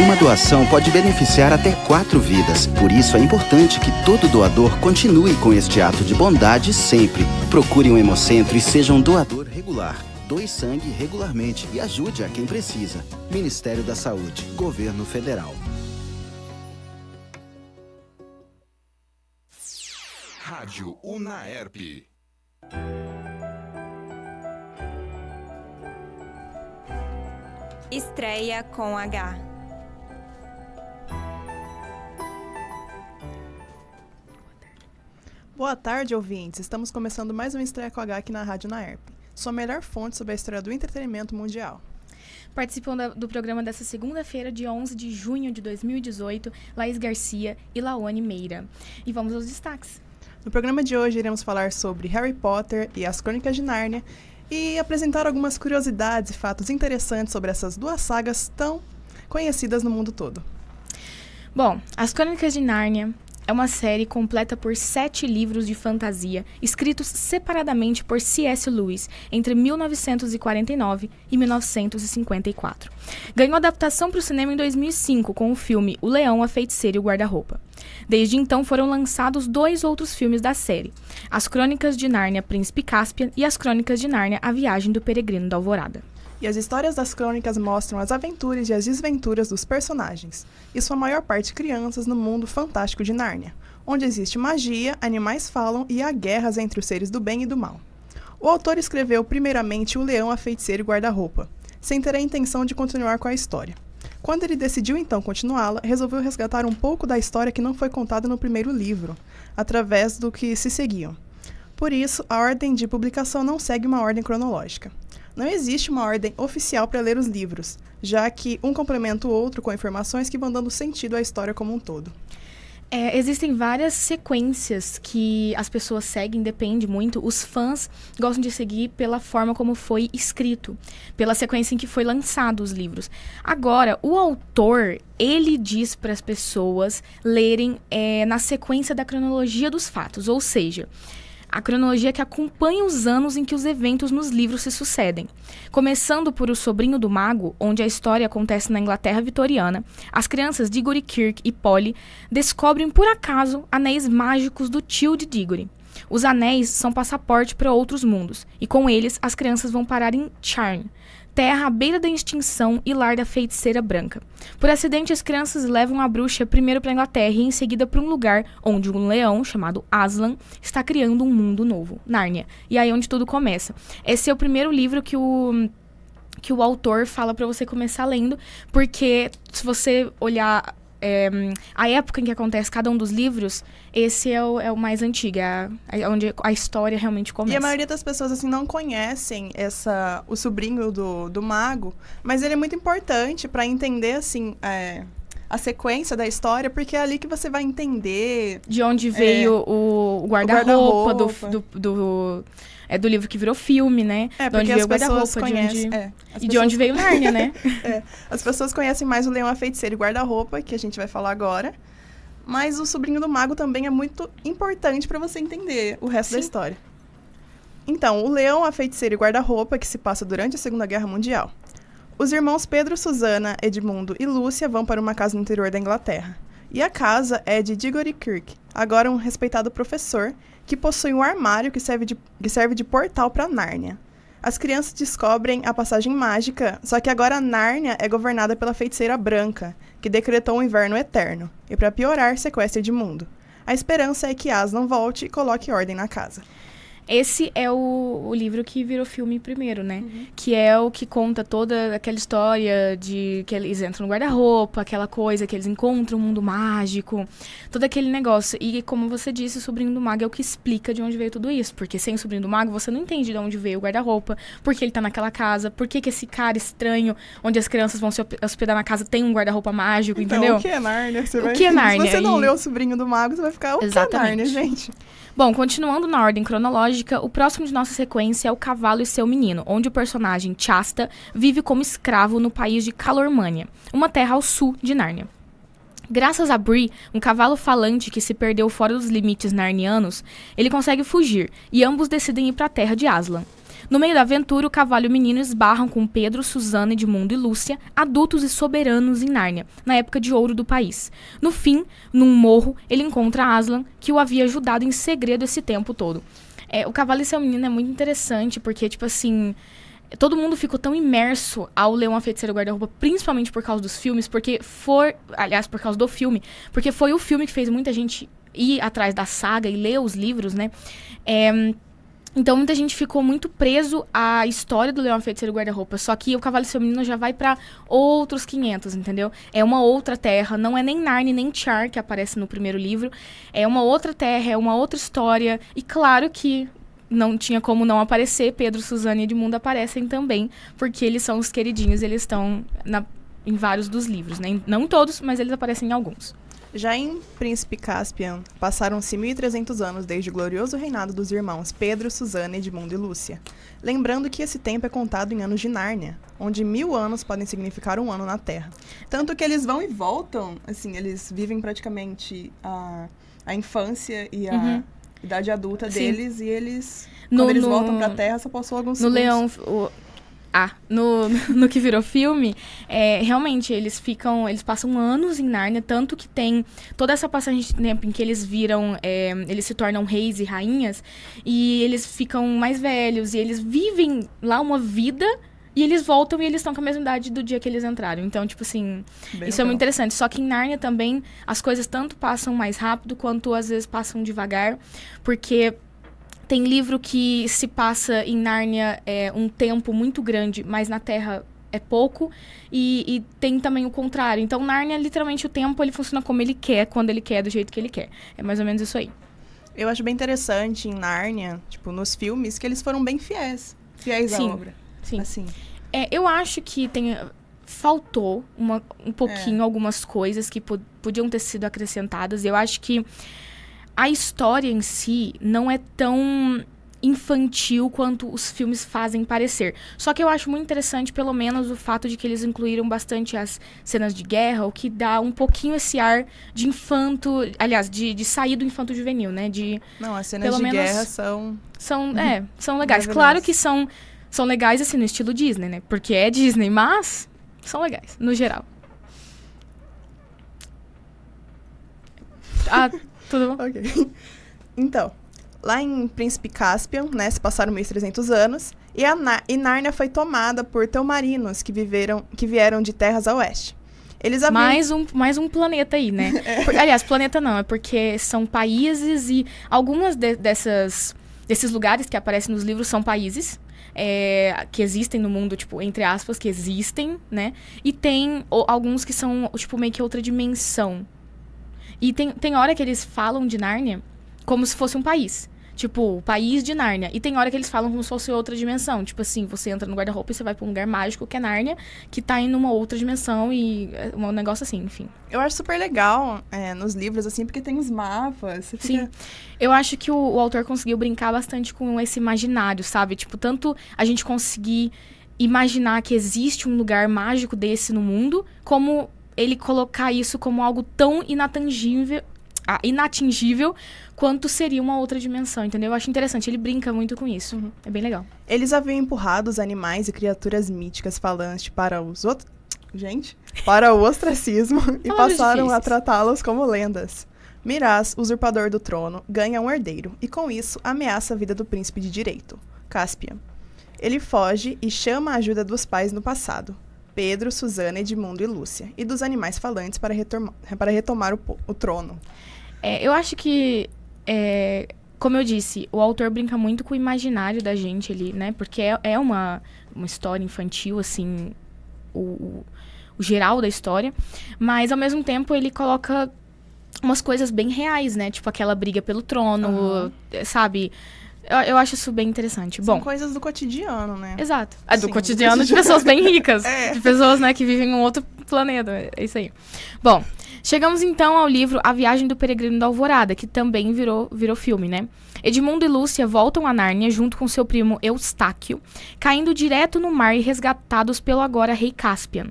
Uma doação pode beneficiar até 4 vidas. Por isso é importante que todo doador continue com este ato de bondade sempre. Procure um hemocentro e seja um doador regular. Doe sangue regularmente e ajude a quem precisa. Ministério da Saúde, Governo Federal. Rádio Unaerp. Estreia com H. Boa tarde, ouvintes. Estamos começando mais um Estreia com H aqui na Rádio Unaerp, sua melhor fonte sobre a história do entretenimento mundial. Participam do programa dessa segunda-feira, dia 11 de junho de 2018, Laís Garcia e Laone Meira. E vamos aos destaques. No programa de hoje, iremos falar sobre Harry Potter e as Crônicas de Nárnia e apresentar algumas curiosidades e fatos interessantes sobre essas duas sagas tão conhecidas no mundo todo. Bom, As Crônicas de Nárnia é uma série completa por 7 livros de fantasia, escritos separadamente por C.S. Lewis entre 1949 e 1954. Ganhou adaptação para o cinema em 2005 com o filme O Leão, a Feiticeira e o Guarda-Roupa. Desde então foram lançados 2 outros filmes da série, As Crônicas de Nárnia, Príncipe Caspian e As Crônicas de Nárnia, A Viagem do Peregrino da Alvorada. E as histórias das crônicas mostram as aventuras e as desventuras dos personagens, e sua maior parte crianças no mundo fantástico de Nárnia, onde existe magia, animais falam e há guerras entre os seres do bem e do mal. O autor escreveu primeiramente O Leão, a Feiticeira e o Guarda-Roupa, sem ter a intenção de continuar com a história. Quando ele decidiu então continuá-la, resolveu resgatar um pouco da história que não foi contada no primeiro livro, através do que se seguiam. Por isso, a ordem de publicação não segue uma ordem cronológica. Não existe uma ordem oficial para ler os livros, já que um complementa o outro com informações que vão dando sentido à história como um todo. Existem várias sequências que as pessoas seguem, depende muito. Os fãs gostam de seguir pela forma como foi escrito, pela sequência em que foi lançado os livros. Agora, o autor, ele diz para as pessoas lerem na sequência da cronologia dos fatos, ou seja, a cronologia que acompanha os anos em que os eventos nos livros se sucedem. Começando por O Sobrinho do Mago, onde a história acontece na Inglaterra vitoriana, as crianças Diggory, Kirk e Polly descobrem por acaso anéis mágicos do tio de Diggory. Os anéis são passaporte para outros mundos, e com eles as crianças vão parar em Charn, terra à beira da extinção e lar da feiticeira branca. Por acidente, as crianças levam a bruxa primeiro para a Inglaterra e em seguida para um lugar onde um leão, chamado Aslan, está criando um mundo novo, Nárnia. E aí é onde tudo começa. Esse é o primeiro livro que o autor fala para você começar lendo, porque se você olhar a época em que acontece cada um dos livros, esse é o mais antigo, é onde a história realmente começa. E a maioria das pessoas, assim, não conhecem o sobrinho do mago, mas ele é muito importante para entender, assim, a sequência da história, porque é ali que você vai entender... De onde veio o guarda-roupa do livro que virou filme, né? De onde veio o guarda-roupa, de onde veio Nárnia, né? As pessoas conhecem mais o Leão, a Feiticeira e o Guarda-Roupa, que a gente vai falar agora. Mas o Sobrinho do Mago também é muito importante para você entender o resto da história. Então, o Leão, a Feiticeira e o Guarda-Roupa, que se passa durante a Segunda Guerra Mundial. Os irmãos Pedro, Susana, Edmundo e Lúcia vão para uma casa no interior da Inglaterra. E a casa é de Diggory Kirk, agora um respeitado professor, que possui um armário que serve de portal para Nárnia. As crianças descobrem a passagem mágica, só que agora Nárnia é governada pela feiticeira branca, que decretou um inverno eterno, e para piorar, sequestra Edmundo. A esperança é que Aslan volte e coloque ordem na casa. Esse é o livro que virou filme primeiro, né? Uhum. Que é o que conta toda aquela história de que eles entram no guarda-roupa, aquela coisa que eles encontram um mundo mágico, todo aquele negócio. E como você disse, o Sobrinho do Mago é o que explica de onde veio tudo isso. Porque sem o Sobrinho do Mago, você não entende de onde veio o guarda-roupa, por que ele tá naquela casa, por que esse cara estranho, onde as crianças vão se hospedar na casa, tem um guarda-roupa mágico, então, entendeu? O que é Nárnia? Que é Nárnia? Se você não leu o Sobrinho do Mago, você vai ficar, o Exatamente. Que é Nárnia, gente? Bom, continuando na ordem cronológica, o próximo de nossa sequência é O Cavalo e Seu Menino, onde o personagem Chasta vive como escravo no país de Calormânia, uma terra ao sul de Nárnia. Graças a Bree, um cavalo falante que se perdeu fora dos limites narnianos, ele consegue fugir, e ambos decidem ir para a terra de Aslan. No meio da aventura, o cavalo e o menino esbarram com Pedro, Susana, Edmundo e Lúcia, adultos e soberanos em Nárnia, na época de ouro do país. No fim, num morro, ele encontra Aslan, que o havia ajudado em segredo esse tempo todo. O Cavalo e seu Menino é muito interessante, porque, tipo assim, todo mundo ficou tão imerso ao Leão, a Feiticeira e o Guarda-Roupa, principalmente por causa dos filmes, por causa do filme, porque foi o filme que fez muita gente ir atrás da saga e ler os livros, né? Então, muita gente ficou muito preso à história do Leão, a Feiticeira e o Guarda-Roupa. Só que o Cavalo e seu Menino já vai pra outros 500, entendeu? É uma outra terra. Não é nem Narnia, nem Char, que aparece no primeiro livro. É uma outra terra, é uma outra história. E claro que não tinha como não aparecer. Pedro, Susana e Edmundo aparecem também. Porque eles são os queridinhos. Eles estão em vários dos livros, né? Não em todos, mas eles aparecem em alguns. Já em Príncipe Caspian, passaram-se 1.300 anos desde o glorioso reinado dos irmãos Pedro, Susana, Edmundo e Lúcia. Lembrando que esse tempo é contado em anos de Nárnia, onde 1000 anos podem significar um ano na Terra. Tanto que eles vão e voltam, assim, eles vivem praticamente a infância e a idade adulta deles, e eles, quando eles voltam pra Terra, só passou alguns segundos. Leão... No que virou filme, realmente, eles passam anos em Nárnia, tanto que tem toda essa passagem de tempo em que eles eles se tornam reis e rainhas, e eles ficam mais velhos, e eles vivem lá uma vida, e eles voltam e eles estão com a mesma idade do dia que eles entraram. Então, tipo assim, isso é muito interessante. Só que em Nárnia também, as coisas tanto passam mais rápido, quanto às vezes passam devagar, porque... Tem livro que se passa em Nárnia um tempo muito grande, mas na Terra é pouco. E tem também o contrário. Então, Nárnia, literalmente, o tempo ele funciona como ele quer, quando ele quer, do jeito que ele quer. É mais ou menos isso aí. Eu acho bem interessante em Nárnia, tipo, nos filmes, que eles foram bem fiéis à obra. Sim. Assim. Eu acho que faltou um pouquinho algumas coisas que podiam ter sido acrescentadas. Eu acho que a história em si não é tão infantil quanto os filmes fazem parecer. Só que eu acho muito interessante, pelo menos, o fato de que eles incluíram bastante as cenas de guerra, o que dá um pouquinho esse ar de infanto... Aliás, de sair do infanto juvenil, né? Não, as cenas de guerra são legais. Claro que são legais, assim, no estilo Disney, né? Porque é Disney, mas são legais, no geral. Tudo bom? Ok. Então, lá em Príncipe Caspian, né, se passaram 1.300 anos, e Nárnia foi tomada por Telmarinos, que vieram de terras a oeste. Eles haviam... mais um planeta aí, né? Aliás, planeta não, é porque são países e algumas desses lugares que aparecem nos livros são países que existem no mundo, tipo, entre aspas, que existem, né? E tem alguns que são, tipo, meio que outra dimensão. E tem hora que eles falam de Nárnia como se fosse um país. Tipo, o país de Nárnia. E tem hora que eles falam como se fosse outra dimensão. Tipo assim, você entra no guarda-roupa e você vai pra um lugar mágico que é Nárnia, que tá em uma outra dimensão e um negócio assim, enfim. Eu acho super legal nos livros, assim, porque tem os mapas. Sim. Eu acho que o autor conseguiu brincar bastante com esse imaginário, sabe? Tipo, tanto a gente conseguir imaginar que existe um lugar mágico desse no mundo, como ele colocar isso como algo tão inatingível quanto seria uma outra dimensão, entendeu? Eu acho interessante, ele brinca muito com isso. É bem legal. Eles haviam empurrado os animais e criaturas míticas falantes para o ostracismo e passaram a tratá-los como lendas. Miraz, usurpador do trono, ganha um herdeiro e, com isso, ameaça a vida do príncipe de direito, Caspian. Ele foge e chama a ajuda dos pais no passado, Pedro, Susana, Edmundo e Lúcia, e dos animais falantes para retomar o trono. Eu acho que, como eu disse, o autor brinca muito com o imaginário da gente ali, né? Porque é uma história infantil, assim, o geral da história. Mas, ao mesmo tempo, ele coloca umas coisas bem reais, né? Tipo, aquela briga pelo trono, sabe? Eu acho isso bem interessante. São coisas do cotidiano, né? Exato. Do cotidiano de pessoas bem ricas. De pessoas, né, que vivem em um outro planeta. É isso aí. Bom, chegamos então ao livro A Viagem do Peregrino da Alvorada, que também virou filme, né? Edmundo e Lúcia voltam a Nárnia junto com seu primo Eustáquio, caindo direto no mar e resgatados pelo agora rei Caspian.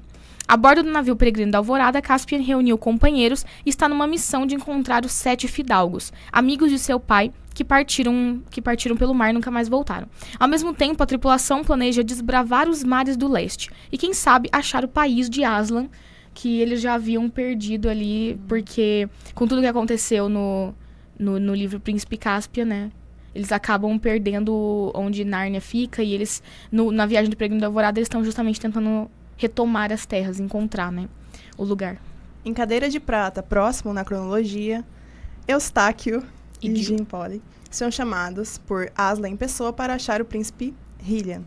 A bordo do navio Peregrino da Alvorada, Caspian reuniu companheiros e está numa missão de encontrar os 7 fidalgos, amigos de seu pai, que partiram pelo mar e nunca mais voltaram. Ao mesmo tempo, a tripulação planeja desbravar os mares do leste e, quem sabe, achar o país de Aslan, que eles já haviam perdido ali, porque com tudo que aconteceu no livro Príncipe Caspian, né? Eles acabam perdendo onde Nárnia fica e eles, na viagem do Peregrino da Alvorada, eles estão justamente tentando retomar as terras, encontrar, né, o lugar. Em Cadeira de Prata, próximo na cronologia, Eustáquio e Jim Polly são chamados por Aslan em pessoa para achar o príncipe Hilian,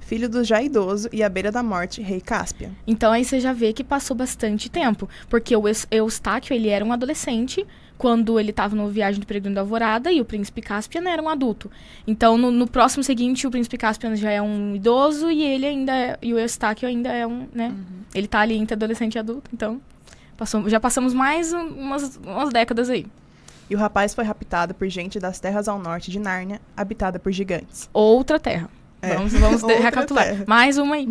filho do já idoso e à beira da morte, rei Caspian. Então aí você já vê que passou bastante tempo, porque o Eustáquio, ele era um adolescente quando ele estava no Viagem do Peregrino da Alvorada e o príncipe Caspian era um adulto. Então no próximo seguinte o príncipe Caspian já é um idoso e ele ainda e o Eustáquio ainda é um, né? Ele tá ali entre adolescente e adulto, então já passamos mais umas décadas aí. E o rapaz foi raptado por gente das terras ao norte de Nárnia, habitada por gigantes. Outra terra. Vamos recapitular. Terra. Mais uma aí.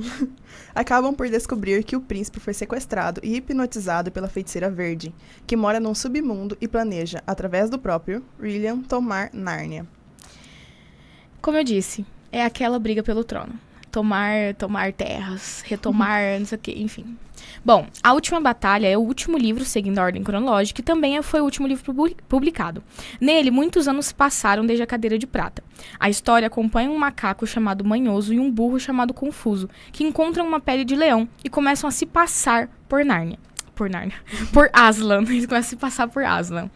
Acabam por descobrir que o príncipe foi sequestrado e hipnotizado pela feiticeira verde, que mora num submundo e planeja, através do próprio Rilian, tomar Nárnia. Como eu disse, é aquela briga pelo trono. Tomar terras, retomar, não sei o quê, enfim. Bom, A Última Batalha é o último livro, seguindo a ordem cronológica, e também foi o último livro publicado. Nele, muitos anos passaram desde a Cadeira de Prata. A história acompanha um macaco chamado Manhoso e um burro chamado Confuso, que encontram uma pele de leão e começam a se passar por Nárnia. Por Aslan. Eles começam a se passar por Aslan.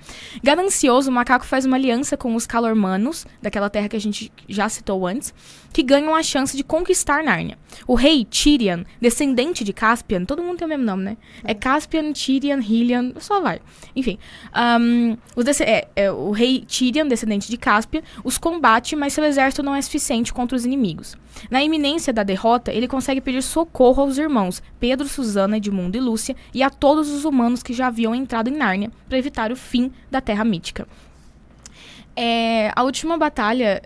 Ganancioso, o macaco faz uma aliança com os Calormanos, daquela terra que a gente já citou antes, que ganham a chance de conquistar Nárnia. O rei Tirian, descendente de Caspian, todo mundo tem o mesmo nome, né? É Caspian, Tirian, Hilian, só vai. Enfim, o rei Tirian, descendente de Caspian, os combate, mas seu exército não é suficiente contra os inimigos. Na iminência da derrota, ele consegue pedir socorro aos irmãos Pedro, Susana, Edmundo e Lúcia e a todos os humanos que já haviam entrado em Nárnia para evitar o fim da Terra Mítica. A Última Batalha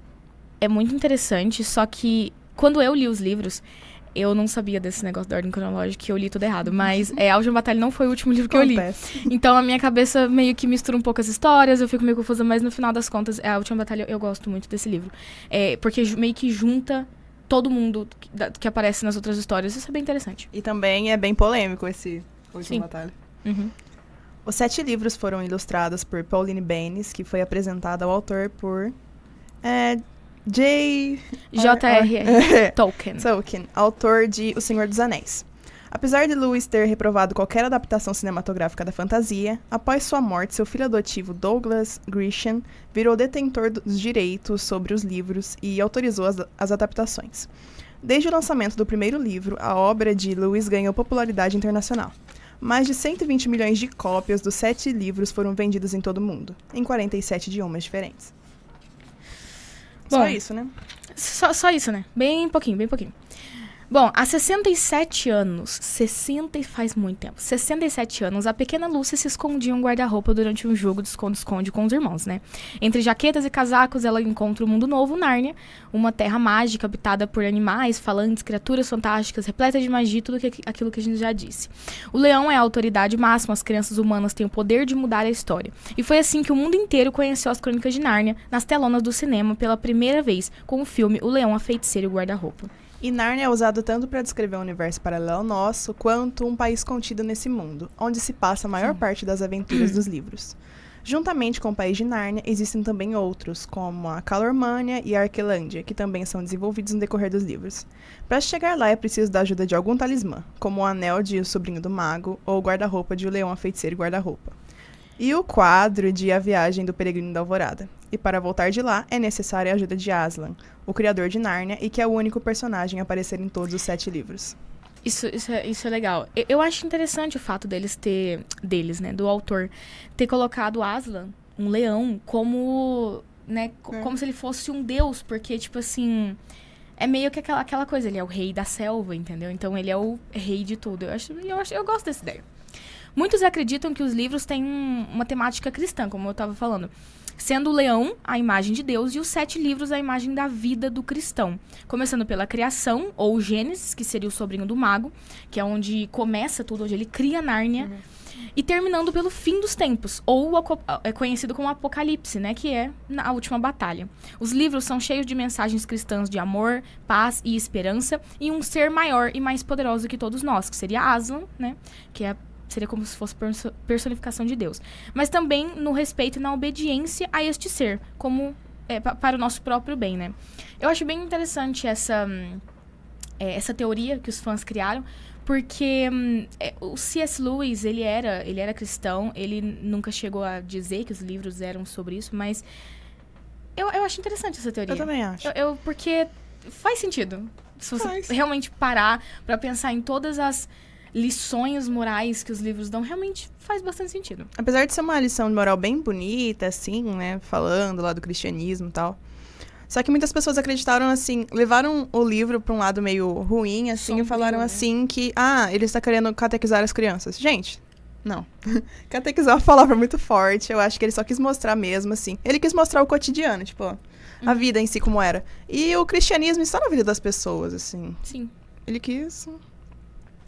é muito interessante, só que quando eu li os livros, eu não sabia desse negócio da ordem cronológica, que eu li tudo errado, mas A Última Batalha não foi o último livro que eu li. Então a minha cabeça meio que mistura um pouco as histórias, eu fico meio confusa, mas no final das contas, A Última Batalha eu gosto muito desse livro. Porque meio que junta todo mundo que aparece nas outras histórias, isso é bem interessante. E também é bem polêmico esse Última Batalha. Uhum. Os 7 livros foram ilustrados por Pauline Baynes, que foi apresentada ao autor por J.R.R. Tolkien, autor de O Senhor dos Anéis. Apesar de Lewis ter reprovado qualquer adaptação cinematográfica da fantasia, após sua morte, seu filho adotivo Douglas Grisham virou detentor dos direitos sobre os livros e autorizou as adaptações. Desde o lançamento do primeiro livro, a obra de Lewis ganhou popularidade internacional. Mais de 120 milhões de cópias dos 7 livros foram vendidas em todo o mundo, em 47 idiomas diferentes. Bom, só isso, né? Só isso, né? Bem pouquinho. Bom, há 67 anos, faz muito tempo, 67 anos, a pequena Lúcia se escondia em um guarda-roupa durante um jogo de esconde-esconde com os irmãos, né? Entre jaquetas e casacos, ela encontra o mundo novo, Nárnia, uma terra mágica habitada por animais, falantes, criaturas fantásticas, repleta de magia, tudo aquilo que a gente já disse. O leão é a autoridade máxima, as crianças humanas têm o poder de mudar a história. E foi assim que o mundo inteiro conheceu as Crônicas de Nárnia nas telonas do cinema pela primeira vez, com o filme O Leão, a Feiticeira e o Guarda-Roupa. E Nárnia é usado tanto para descrever um universo paralelo nosso, quanto um país contido nesse mundo, onde se passa a maior parte das aventuras dos livros. Juntamente com o país de Nárnia, existem também outros, como a Calormânia e a Arquelândia, que também são desenvolvidos no decorrer dos livros. Para chegar lá é preciso da ajuda de algum talismã, como o anel de O Sobrinho do Mago, ou o guarda-roupa de O Leão, a Feiticeira e Guarda-Roupa. E o quadro de A Viagem do Peregrino da Alvorada. E para voltar de lá, é necessária a ajuda de Aslan, o criador de Nárnia, e que é o único personagem a aparecer em todos os 7 livros. Isso é legal. Eu acho interessante o fato do autor, ter colocado Aslan, um leão, como, né, como se ele fosse um deus, porque, tipo assim, é meio que aquela coisa, ele é o rei da selva, entendeu? Então ele é o rei de tudo. Eu gosto dessa ideia. Muitos acreditam que os livros têm uma temática cristã, como eu estava falando. sendo o leão a imagem de Deus e os 7 livros a imagem da vida do cristão. Começando pela criação, ou Gênesis, que seria o sobrinho do mago, que é onde começa tudo, onde ele cria Nárnia, e terminando pelo fim dos tempos, ou é conhecido como Apocalipse, né, que é a última batalha. Os livros são cheios de mensagens cristãs de amor, paz e esperança, e um ser maior e mais poderoso que todos nós, que seria Aslan, né, que seria como se fosse personificação de Deus. Mas também no respeito e na obediência a este ser, como para o nosso próprio bem, né. Eu acho bem interessante essa teoria que os fãs criaram, porque o C.S. Lewis, ele era cristão, ele nunca chegou a dizer que os livros eram sobre isso, mas eu acho interessante essa teoria. Eu também acho. Porque faz sentido. Se você realmente parar pra pensar em todas as lições morais que os livros dão, realmente faz bastante sentido. Apesar de ser uma lição de moral bem bonita, assim, né, falando lá do cristianismo e tal. Só que muitas pessoas acreditaram, assim, levaram o livro pra um lado meio ruim, assim, sombrio, e falaram, né, assim, que, ele está querendo catequizar as crianças. Gente, não. Catequizar é uma palavra muito forte, eu acho que ele só quis mostrar mesmo, assim. Ele quis mostrar o cotidiano, tipo, a vida em si como era. E o cristianismo está na vida das pessoas, assim. Sim. Ele quis...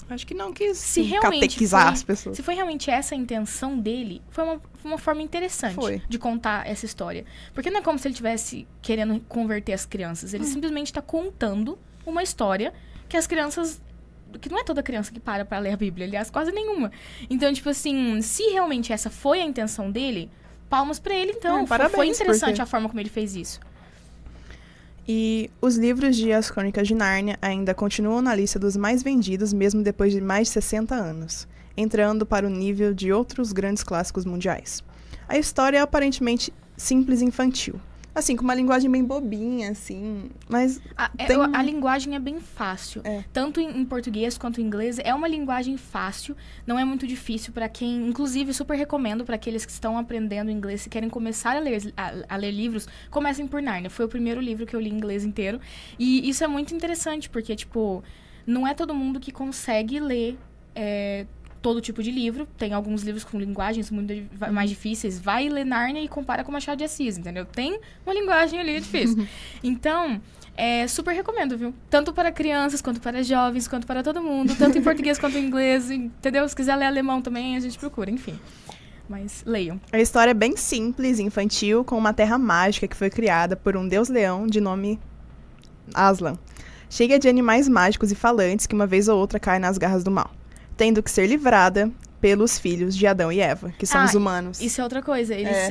Acho que não quis catequizar as pessoas. Se foi realmente essa a intenção dele, foi uma forma interessante de contar essa história. Porque não é como se ele estivesse querendo converter as crianças. Ele simplesmente está contando uma história que as crianças... Que não é toda criança que para ler a Bíblia, aliás, quase nenhuma. Então, tipo assim, se realmente essa foi a intenção dele, palmas pra ele, então. Parabéns, foi interessante a forma como ele fez isso. E os livros de As Crônicas de Nárnia ainda continuam na lista dos mais vendidos, mesmo depois de mais de 60 anos, entrando para o nível de outros grandes clássicos mundiais. A história é aparentemente simples e infantil, assim, com uma linguagem bem bobinha, assim, mas... A linguagem é bem fácil. Tanto em português quanto em inglês. É uma linguagem fácil, não é muito difícil para quem... Inclusive, super recomendo para aqueles que estão aprendendo inglês e querem começar a ler livros, comecem por Nárnia. Foi o primeiro livro que eu li em inglês inteiro. E isso é muito interessante, porque, tipo, não é todo mundo que consegue ler... todo tipo de livro. Tem alguns livros com linguagens muito mais difíceis. Vai ler Nárnia e compara com Machado de Assis, entendeu? Tem uma linguagem ali difícil. Então, super recomendo, viu? Tanto para crianças, quanto para jovens, quanto para todo mundo. Tanto em português quanto em inglês, entendeu? Se quiser ler alemão também, a gente procura, enfim. Mas leiam. A história é bem simples, infantil, com uma terra mágica que foi criada por um deus-leão de nome Aslan. Cheia de animais mágicos e falantes que uma vez ou outra caem nas garras do mal, tendo que ser livrada pelos filhos de Adão e Eva, que são os humanos. Isso é outra coisa. Eles,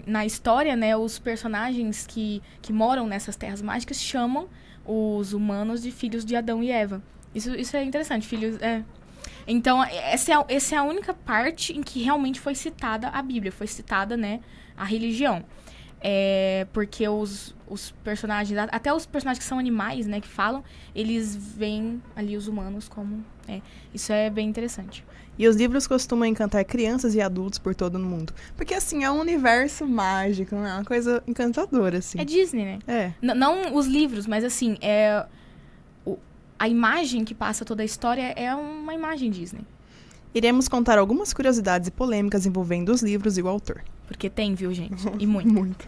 na história, né, os personagens que moram nessas terras mágicas chamam os humanos de filhos de Adão e Eva. Isso é interessante, filhos... Então, essa é a única parte em que realmente foi citada a Bíblia, foi citada, né, a religião. Porque os personagens, até os personagens que são animais, né, que falam, eles veem ali os humanos como... Isso é bem interessante. E os livros costumam encantar crianças e adultos por todo o mundo. Porque, assim, é um universo mágico, né? É uma coisa encantadora, assim. É Disney, né? Não os livros, mas, assim, a imagem que passa toda a história é uma imagem Disney. Iremos contar algumas curiosidades e polêmicas envolvendo os livros e o autor. Porque tem, viu, gente? E muito. Muito.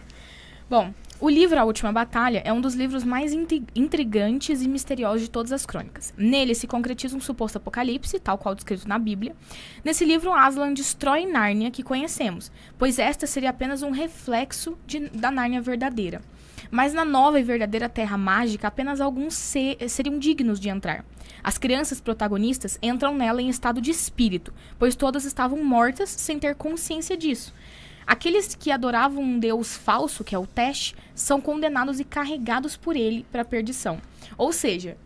Bom, o livro A Última Batalha é um dos livros mais intrigantes e misteriosos de todas as crônicas. Nele se concretiza um suposto apocalipse, tal qual descrito na Bíblia. Nesse livro, Aslan destrói Nárnia que conhecemos, pois esta seria apenas um reflexo da Nárnia verdadeira. Mas na nova e verdadeira Terra Mágica, apenas alguns seriam dignos de entrar. As crianças protagonistas entram nela em estado de espírito, pois todas estavam mortas sem ter consciência disso. Aqueles que adoravam um deus falso, que é o Tesh, são condenados e carregados por ele para a perdição. Ou seja,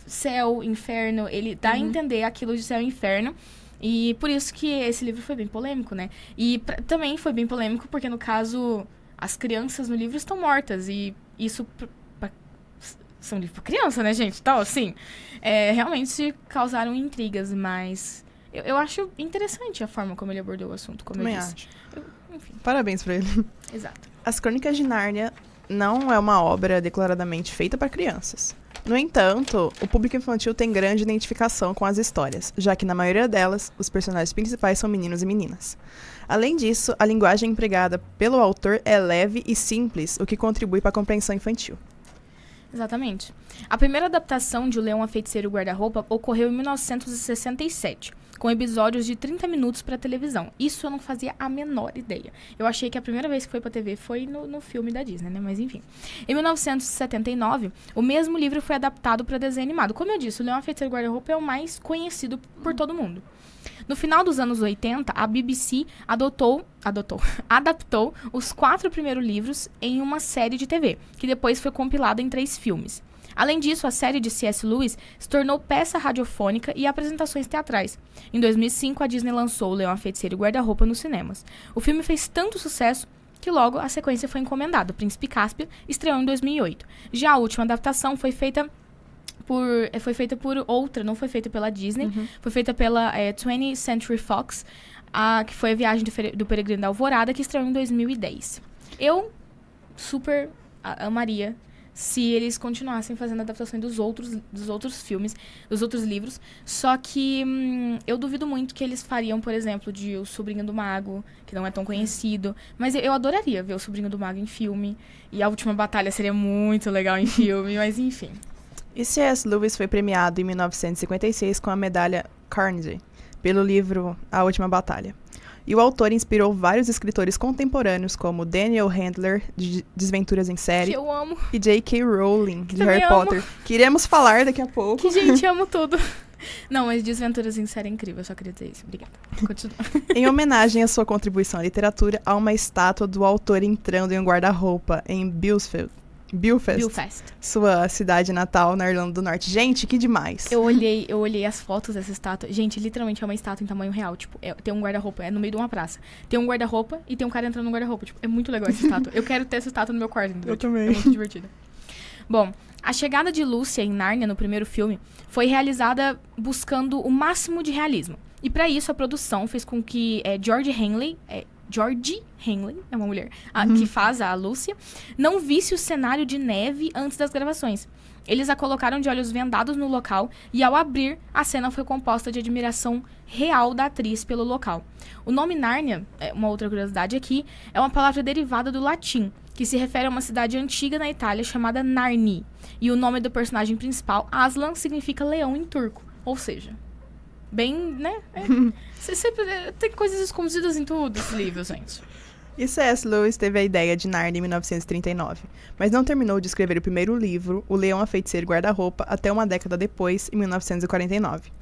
céu, inferno, ele dá a entender aquilo de céu e inferno. E por isso que esse livro foi bem polêmico, né? E também foi bem polêmico porque, no caso, as crianças no livro estão mortas. E isso são livros para criança, né, gente? Então, assim, realmente causaram intrigas, mas eu acho interessante a forma como ele abordou o assunto, como eu disse. Acho. Enfim. Parabéns pra ele. Exato. As Crônicas de Nárnia não é uma obra declaradamente feita para crianças. No entanto, o público infantil tem grande identificação com as histórias, já que na maioria delas, os personagens principais são meninos e meninas. Além disso, a linguagem empregada pelo autor é leve e simples, o que contribui para a compreensão infantil. Exatamente. A primeira adaptação de O Leão, a Feiticeira e o Guarda-Roupa ocorreu em 1967, com episódios de 30 minutos para televisão. Isso eu não fazia a menor ideia. Eu achei que a primeira vez que foi para TV foi no filme da Disney, né? Mas enfim. Em 1979, o mesmo livro foi adaptado para desenho animado. Como eu disse, O Leão, a Feiticeira e o Guarda-Roupa é o mais conhecido por todo mundo. No final dos anos 80, a BBC adaptou os 4 primeiros livros em uma série de TV, que depois foi compilada em 3 filmes. Além disso, a série de C.S. Lewis se tornou peça radiofônica e apresentações teatrais. Em 2005, a Disney lançou O Leão, a Feiticeira e o Guarda-Roupa nos cinemas. O filme fez tanto sucesso que logo a sequência foi encomendada. O Príncipe Cáspio estreou em 2008. Já a última adaptação foi feita por outra, não foi feita pela Disney, foi feita pela 20th Century Fox, que foi a Viagem do Peregrino da Alvorada, que estreou em 2010. Eu super amaria se eles continuassem fazendo adaptações dos outros filmes, dos outros livros, só que eu duvido muito que eles fariam, por exemplo, de O Sobrinho do Mago, que não é tão conhecido, mas eu adoraria ver O Sobrinho do Mago em filme, e A Última Batalha seria muito legal em filme, mas enfim. E C.S. Lewis foi premiado em 1956 com a medalha Carnegie, pelo livro A Última Batalha. E o autor inspirou vários escritores contemporâneos, como Daniel Handler, de Desventuras em Série, Que eu amo. e J.K. Rowling, de Também Harry Potter, que iremos falar daqui a pouco. Que, gente, amo tudo. Não, mas Desventuras em Série é incrível, eu só queria dizer isso. Obrigada. Continua. Em homenagem à sua contribuição à literatura, há uma estátua do autor entrando em um guarda-roupa em Belfast, sua cidade natal na Irlanda do Norte. Gente, que demais. Eu olhei as fotos dessa estátua. Gente, literalmente é uma estátua em tamanho real. Tipo, tem um guarda-roupa, é no meio de uma praça. Tem um guarda-roupa e tem um cara entrando no guarda-roupa. Tipo, é muito legal essa estátua. Eu quero ter essa estátua no meu quarto. Entendeu? Eu também. É muito divertido. Bom, a chegada de Lúcia em Nárnia, no primeiro filme, foi realizada buscando o máximo de realismo. E para isso, a produção fez com que George Henley, é uma mulher, que faz a Lúcia, não visse o cenário de neve antes das gravações. Eles a colocaram de olhos vendados no local e, ao abrir, a cena foi composta de admiração real da atriz pelo local. O nome Nárnia, uma outra curiosidade aqui, é uma palavra derivada do latim, que se refere a uma cidade antiga na Itália chamada Narni. E o nome do personagem principal, Aslan, significa leão em turco. Ou seja, bem, né? Tem coisas escondidas em tudo esse livro, gente. E C.S. Lewis teve a ideia de Narnia em 1939, mas não terminou de escrever o primeiro livro, O Leão, a Feiticeira e Guarda-Roupa, até uma década depois, em 1949.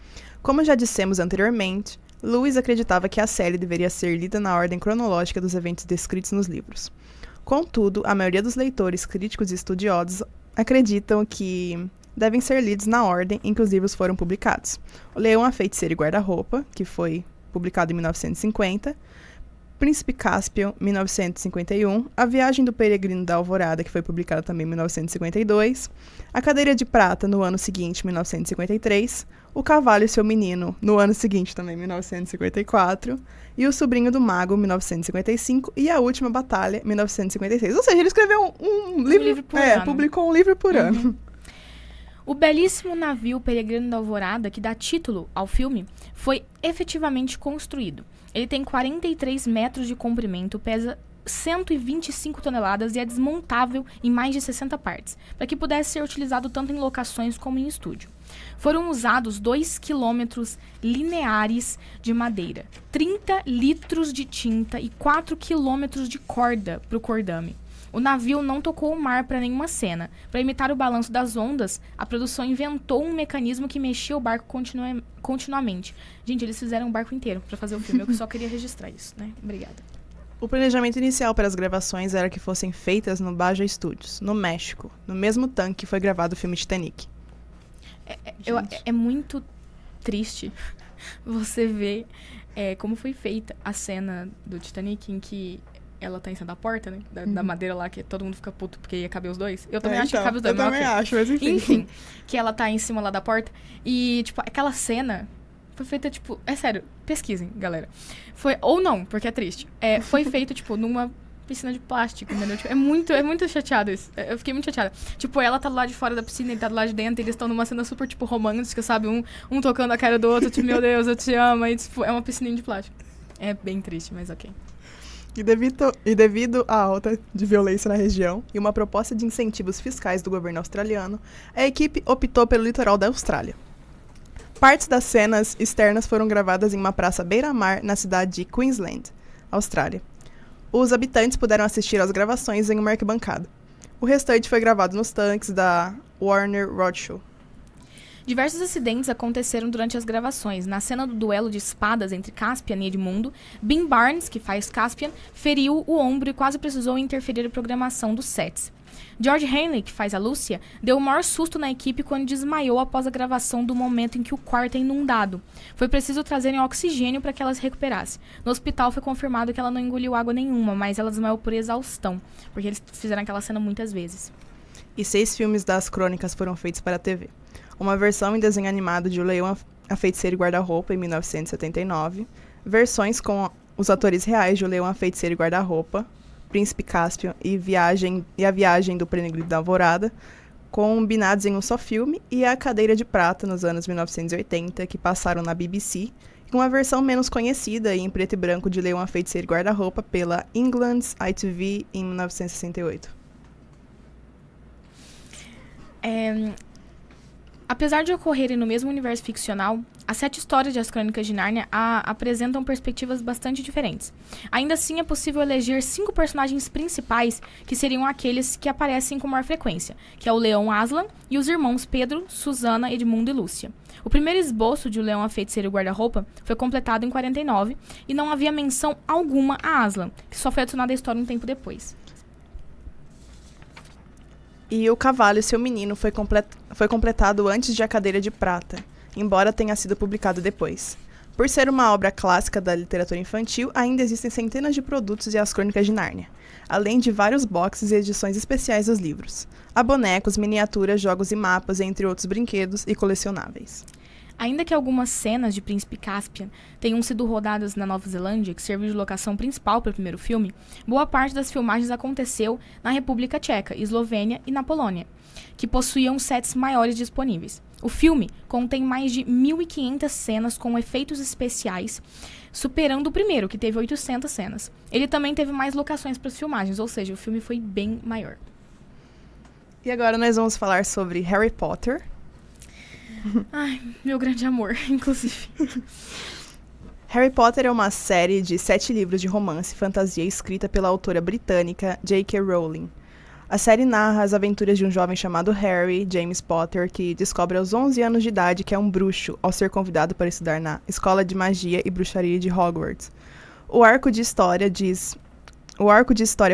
Como já dissemos anteriormente, Lewis acreditava que a série deveria ser lida na ordem cronológica dos eventos descritos nos livros. Contudo, a maioria dos leitores, críticos e estudiosos acreditam que devem ser lidos na ordem em que os livros foram publicados. O Leão, a Feiticeira e Guarda-Roupa, que foi publicado em 1950, Príncipe Cáspio, 1951, A Viagem do Peregrino da Alvorada, que foi publicada também em 1952, A Cadeira de Prata, no ano seguinte, 1953, O Cavalo e Seu Menino, no ano seguinte, também 1954, e O Sobrinho do Mago, 1955, e A Última Batalha, 1956. Ou seja, ele escreveu um livro por ano. Publicou um livro por ano. O belíssimo navio Peregrino da Alvorada, que dá título ao filme, foi efetivamente construído. Ele tem 43 metros de comprimento, pesa 125 toneladas e é desmontável em mais de 60 partes, para que pudesse ser utilizado tanto em locações como em estúdio. Foram usados 2 quilômetros lineares de madeira, 30 litros de tinta e 4 quilômetros de corda para o cordame. O navio não tocou o mar para nenhuma cena. Para imitar o balanço das ondas, a produção inventou um mecanismo que mexia o barco continuamente. Gente, eles fizeram um barco inteiro para fazer o filme. Eu só queria registrar isso, né? Obrigada. O planejamento inicial para as gravações era que fossem feitas no Baja Studios, no México, no mesmo tanque que foi gravado o filme Titanic. É muito triste você ver como foi feita a cena do Titanic em que ela tá em cima da porta, né? Da madeira lá, que todo mundo fica puto porque ia caber os dois. Eu também acho que cabe os dois. Eu também acho, mas enfim. Enfim, que ela tá em cima lá da porta. E, tipo, aquela cena foi feita, tipo... É sério, pesquisem, galera. Ou não, porque é triste. Foi feito, tipo, numa piscina de plástico, entendeu? Tipo, é muito chateado isso. Eu fiquei muito chateada. Tipo, ela tá do lado de fora da piscina, ele tá do lado de dentro, e eles estão numa cena super, tipo, romântica, sabe? Um tocando a cara do outro, tipo, meu Deus, eu te amo. E, tipo, é uma piscininha de plástico. É bem triste, mas ok. E devido à alta de violência na região e uma proposta de incentivos fiscais do governo australiano, a equipe optou pelo litoral da Austrália. Partes das cenas externas foram gravadas em uma praça beira-mar na cidade de Queensland, Austrália. Os habitantes puderam assistir às gravações em uma arquibancada. O restante foi gravado nos tanques da Warner Roadshow. Diversos acidentes aconteceram durante as gravações. Na cena do duelo de espadas entre Caspian e Edmundo, Bean Barnes, que faz Caspian, feriu o ombro e quase precisou interferir na programação dos sets. George Henley, que faz a Lúcia, deu o maior susto na equipe quando desmaiou após a gravação do momento em que o quarto é inundado. Foi preciso trazerem oxigênio para que ela se recuperasse. No hospital foi confirmado que ela não engoliu água nenhuma, mas ela desmaiou por exaustão, porque eles fizeram aquela cena muitas vezes. E 6 filmes das crônicas foram feitos para a TV. Uma versão em desenho animado de O Leão, a Feiticeira e Guarda-Roupa, em 1979. Versões com os atores reais de O Leão, a Feiticeira e Guarda-Roupa, Príncipe Caspian e A Viagem do Prenegrido da Alvorada, combinados em um só filme, e A Cadeira de Prata, nos anos 1980, que passaram na BBC, e uma versão menos conhecida e em preto e branco de Leão, a Feiticeira e Guarda-Roupa pela England's ITV em 1968. Apesar de ocorrerem no mesmo universo ficcional, as 7 histórias de As Crônicas de Nárnia apresentam perspectivas bastante diferentes. Ainda assim, é possível eleger 5 personagens principais, que seriam aqueles que aparecem com maior frequência, que é o Leão Aslan e os irmãos Pedro, Susana, Edmundo e Lúcia. O primeiro esboço de O Leão, a Feiticeira e o Guarda-Roupa foi completado em 49, e não havia menção alguma a Aslan, que só foi adicionada à história um tempo depois. E O Cavalo e Seu Menino foi completado antes de A Cadeira de Prata, embora tenha sido publicado depois. Por ser uma obra clássica da literatura infantil, ainda existem centenas de produtos e As Crônicas de Nárnia, além de vários boxes e edições especiais dos livros. Há bonecos, miniaturas, jogos e mapas, entre outros brinquedos e colecionáveis. Ainda que algumas cenas de Príncipe Caspian tenham sido rodadas na Nova Zelândia, que serviu de locação principal para o primeiro filme, boa parte das filmagens aconteceu na República Tcheca, Eslovênia e na Polônia, que possuíam sets maiores disponíveis. O filme contém mais de 1.500 cenas com efeitos especiais, superando o primeiro, que teve 800 cenas. Ele também teve mais locações para as filmagens, ou seja, o filme foi bem maior. E agora nós vamos falar sobre Harry Potter. Ai, meu grande amor, inclusive. Harry Potter é uma série de 7 livros de romance e fantasia escrita pela autora britânica J.K. Rowling. A série narra as aventuras de um jovem chamado Harry James Potter, que descobre aos 11 anos de idade que é um bruxo ao ser convidado para estudar na Escola de Magia e Bruxaria de Hogwarts. O arco de história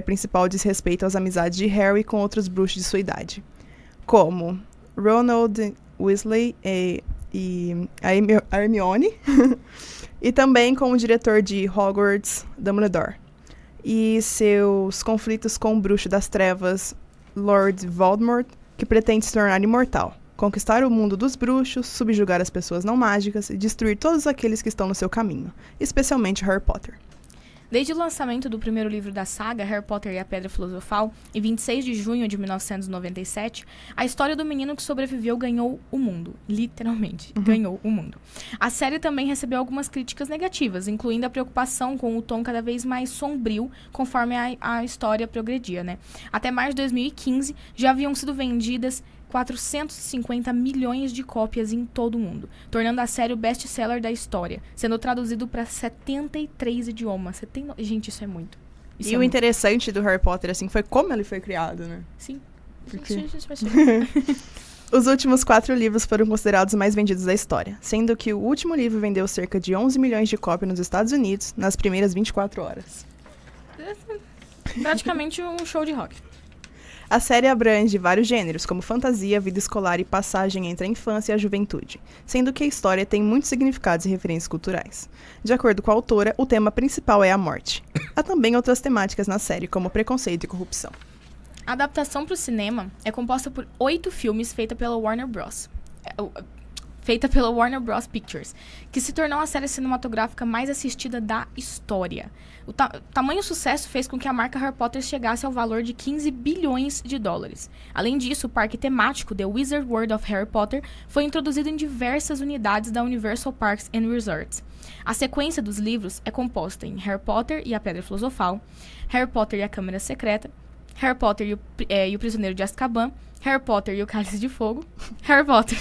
principal diz respeito às amizades de Harry com outros bruxos de sua idade, como Ronald Weasley e a Hermione, e também com o diretor de Hogwarts, Dumbledore, e seus conflitos com o bruxo das trevas, Lord Voldemort, que pretende se tornar imortal, conquistar o mundo dos bruxos, subjugar as pessoas não mágicas e destruir todos aqueles que estão no seu caminho, especialmente Harry Potter. Desde o lançamento do primeiro livro da saga, Harry Potter e a Pedra Filosofal, em 26 de junho de 1997, a história do menino que sobreviveu ganhou o mundo. Literalmente, ganhou o mundo. A série também recebeu algumas críticas negativas, incluindo a preocupação com o tom cada vez mais sombrio conforme a história progredia, né? Até março de 2015, já haviam sido vendidas 450 milhões de cópias em todo o mundo, tornando a série o best-seller da história, sendo traduzido para 73 idiomas. Gente, isso é muito. Isso e o interessante do Harry Potter, assim, foi como ele foi criado, né? Sim. Porque... Os últimos 4 livros foram considerados os mais vendidos da história, sendo que o último livro vendeu cerca de 11 milhões de cópias nos Estados Unidos nas primeiras 24 horas. Praticamente um show de rock. A série abrange vários gêneros, como fantasia, vida escolar e passagem entre a infância e a juventude, sendo que a história tem muitos significados e referências culturais. De acordo com a autora, o tema principal é a morte. Há também outras temáticas na série, como preconceito e corrupção. A adaptação para o cinema é composta por 8 filmes feita pela Warner Bros. feita pela Warner Bros. Pictures, que se tornou a série cinematográfica mais assistida da história. O tamanho sucesso fez com que a marca Harry Potter chegasse ao valor de 15 bilhões de dólares. Além disso, o parque temático The Wizard World of Harry Potter foi introduzido em diversas unidades da Universal Parks and Resorts. A sequência dos livros é composta em Harry Potter e a Pedra Filosofal, Harry Potter e a Câmara Secreta, Harry Potter e o Prisioneiro de Azkaban, Harry Potter e o Cálice de Fogo, Harry Potter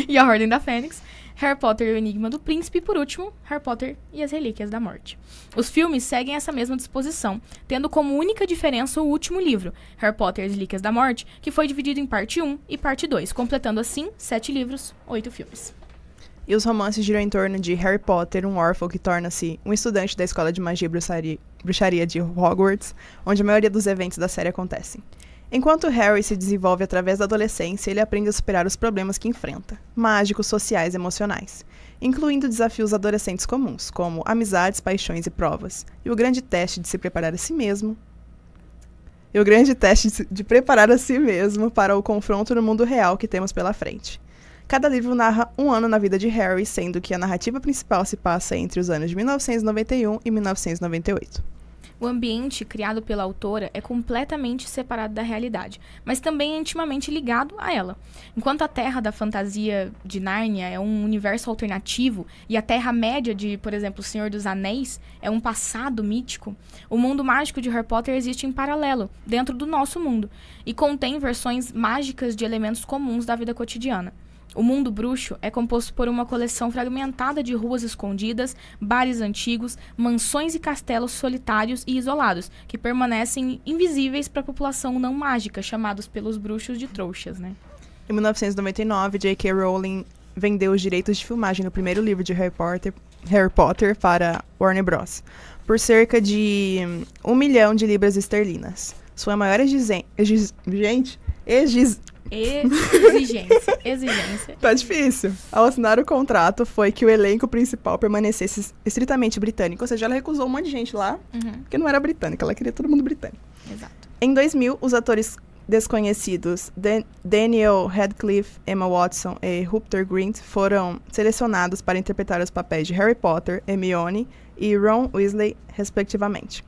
e a Ordem da Fênix, Harry Potter e o Enigma do Príncipe e, por último, Harry Potter e as Relíquias da Morte. Os filmes seguem essa mesma disposição, tendo como única diferença o último livro, Harry Potter e as Relíquias da Morte, que foi dividido em parte 1 e parte 2, completando assim 7 livros, 8 filmes. E os romances giram em torno de Harry Potter, um órfão que torna-se um estudante da Escola de Magia e Bruxaria de Hogwarts, onde a maioria dos eventos da série acontecem. Enquanto Harry se desenvolve através da adolescência, ele aprende a superar os problemas que enfrenta, mágicos, sociais e emocionais, incluindo desafios adolescentes comuns, como amizades, paixões e provas, e o grande teste de se preparar a si mesmo. Para o confronto no mundo real que temos pela frente. Cada livro narra um ano na vida de Harry, sendo que a narrativa principal se passa entre os anos de 1991 e 1998. O ambiente criado pela autora é completamente separado da realidade, mas também é intimamente ligado a ela. Enquanto a Terra da fantasia de Nárnia é um universo alternativo e a Terra-média de, por exemplo, O Senhor dos Anéis é um passado mítico, o mundo mágico de Harry Potter existe em paralelo, dentro do nosso mundo, e contém versões mágicas de elementos comuns da vida cotidiana. O mundo bruxo é composto por uma coleção fragmentada de ruas escondidas, bares antigos, mansões e castelos solitários e isolados, que permanecem invisíveis para a população não mágica, chamados pelos bruxos de trouxas, né? Em 1999, J.K. Rowling vendeu os direitos de filmagem do primeiro livro de Harry Potter para Warner Bros. Por cerca de 1 milhão de libras esterlinas. Sua maior Exigência. Tá difícil. Ao assinar o contrato, foi que o elenco principal permanecesse estritamente britânico. Ou seja, ela recusou um monte de gente lá, porque não era britânica. Ela queria todo mundo britânico. Exato. Em 2000, os atores desconhecidos Daniel Radcliffe, Emma Watson e Rupert Grint foram selecionados para interpretar os papéis de Harry Potter, Hermione e Ron Weasley, respectivamente.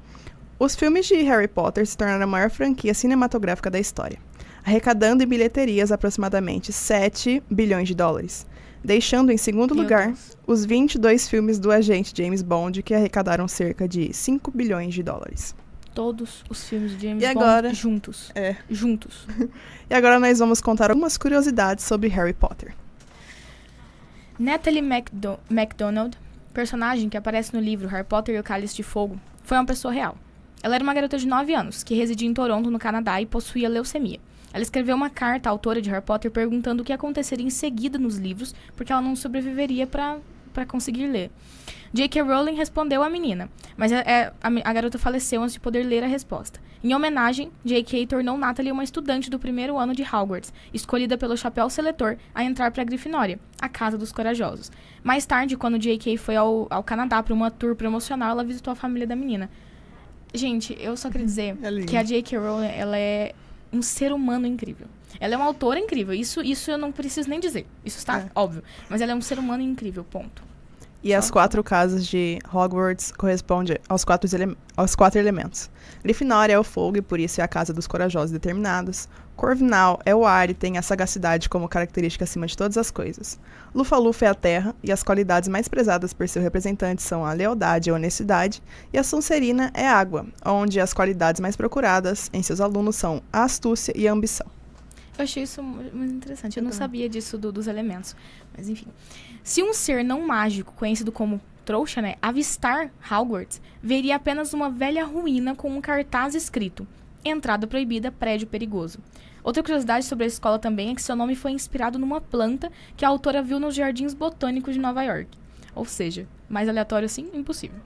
Os filmes de Harry Potter se tornaram a maior franquia cinematográfica da história, arrecadando em bilheterias aproximadamente 7 bilhões de dólares, deixando em segundo lugar os 22 filmes do agente James Bond, que arrecadaram cerca de 5 bilhões de dólares. Todos os filmes de James Bond juntos. Juntos. E agora nós vamos contar algumas curiosidades sobre Harry Potter. Natalie MacDonald, personagem que aparece no livro Harry Potter e o Cálice de Fogo, foi uma pessoa real. Ela era uma garota de 9 anos, que residia em Toronto, no Canadá, e possuía leucemia. Ela escreveu uma carta à autora de Harry Potter perguntando o que aconteceria em seguida nos livros, porque ela não sobreviveria para conseguir ler. J.K. Rowling respondeu à menina, mas a garota faleceu antes de poder ler a resposta. Em homenagem, J.K. tornou Natalie uma estudante do primeiro ano de Hogwarts, escolhida pelo chapéu seletor a entrar para a Grifinória, a Casa dos Corajosos. Mais tarde, quando J.K. foi ao Canadá para uma tour promocional, ela visitou a família da menina. Gente, eu só queria dizer que a J.K. Rowling, ela é um ser humano incrível. Ela é uma autora incrível. Isso eu não preciso nem dizer. Isso está óbvio. Mas ela é um ser humano incrível, ponto. E as 4 casas de Hogwarts correspondem aos 4 elementos. Grifinória é o fogo e por isso é a casa dos corajosos e determinados. Corvinal é o ar e tem a sagacidade como característica acima de todas as coisas. Lufa-Lufa é a terra e as qualidades mais prezadas por seu representante são a lealdade e a honestidade. E a Sonserina é a água, onde as qualidades mais procuradas em seus alunos são a astúcia e a ambição. Eu achei isso muito interessante. Eu não sabia disso dos elementos. Mas, enfim. Se um ser não mágico, conhecido como trouxa, né, avistar Hogwarts, veria apenas uma velha ruína com um cartaz escrito: entrada proibida, prédio perigoso. Outra curiosidade sobre a escola também é que seu nome foi inspirado numa planta que a autora viu nos jardins botânicos de Nova York. Ou seja, mais aleatório assim, impossível.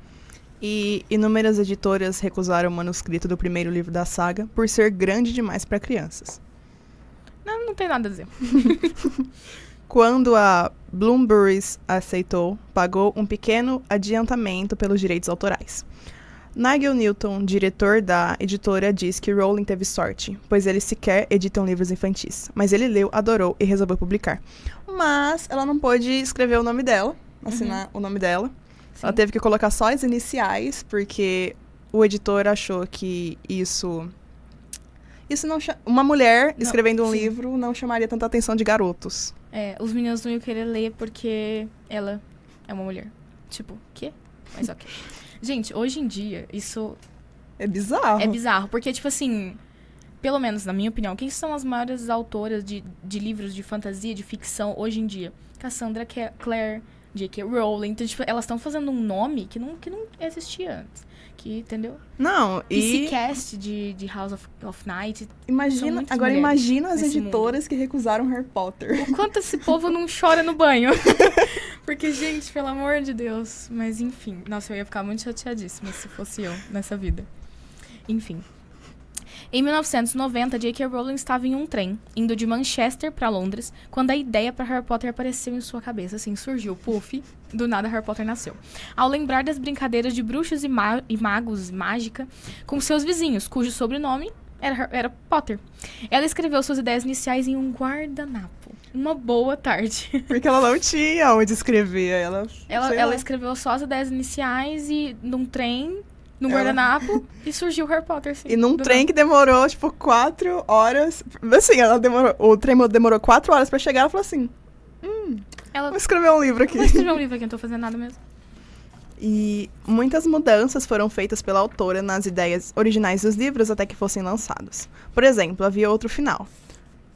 E inúmeras editoras recusaram o manuscrito do primeiro livro da saga por ser grande demais para crianças. Não tem nada a dizer. Quando a Bloomsbury aceitou, pagou um pequeno adiantamento pelos direitos autorais. Nigel Newton, diretor da editora, diz que Rowling teve sorte, pois eles sequer editam livros infantis. Mas ele leu, adorou e resolveu publicar. mas ela não pôde escrever o nome dela, assinar o nome dela. Sim. Ela teve que colocar só as iniciais, porque o editor achou que isso não uma mulher Não, escrevendo um sim. livro não chamaria tanta atenção de garotos. Os meninos não iam querer ler porque ela é uma mulher. Tipo, quê? Mas ok. Gente, hoje em dia, isso É bizarro. é bizarro. Porque, tipo assim, pelo menos na minha opinião, quem são as maiores autoras de livros de fantasia, de ficção, hoje em dia? Cassandra Clare, J.K. Rowling. Então, tipo, elas estão fazendo um nome que não existia antes. Que, entendeu? Não, e Psycast de House of Night. São imagina, muitas agora mulheres imagina as nesse editoras que recusaram Harry Potter. O quanto esse povo não chora no banho. Porque, gente, pelo amor de Deus. Mas, enfim. Nossa, eu ia ficar muito chateadíssima se fosse eu nessa vida. Enfim. Em 1990, J.K. Rowling estava em um trem, indo de Manchester para Londres, quando a ideia para Harry Potter apareceu em sua cabeça. Assim, surgiu, puff, do nada Harry Potter nasceu. Ao lembrar das brincadeiras de bruxos e magos, mágica, com seus vizinhos, cujo sobrenome era Potter. Ela escreveu suas ideias iniciais em um guardanapo. Uma boa tarde. Porque ela não tinha onde escrever. Sei Ela lá. escreveu só as ideias iniciais e num trem, num Ela- guardanapo, e surgiu Harry Potter, assim. E num do trem que demorou, tipo, 4 horas. Assim, o trem demorou 4 horas pra chegar. Ela falou assim: Ela vou escrever um livro aqui. vou escrever um livro aqui, não tô fazendo nada mesmo. E muitas mudanças foram feitas pela autora nas ideias originais dos livros até que fossem lançados. Por exemplo, havia outro final.